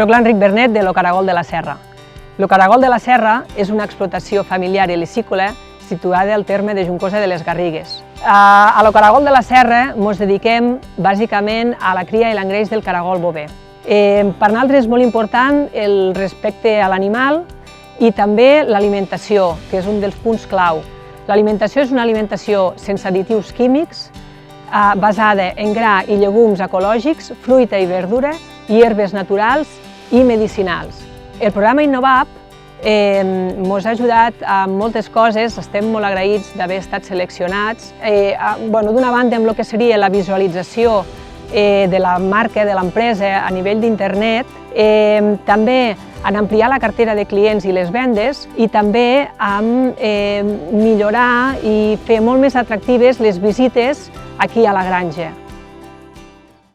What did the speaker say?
Soc l'Enric Bernet de Lo Caragol de la Serra. Lo Caragol de la Serra és una explotació familiar i helicícola situada al terme de Juncosa de les Garrigues. A Lo Caragol de la Serra ens dediquem bàsicament a la cria i l'engreix del caragol bover. Per nosaltres és molt important el respecte a l'animal i també l'alimentació, que és un dels punts clau. L'alimentació és una alimentació sense additius químics, basada en gra i llegums ecològics, fruita i verdura i herbes naturals i medicinals. El programa InnoVap ens ha ajudat amb moltes coses, estem molt agraïts d'haver estat seleccionats. D'una banda, amb el que seria la visualització de la marca, de l'empresa a nivell d'internet, també en ampliar la cartera de clients i les vendes i també en millorar i fer molt més atractives les visites aquí a la granja.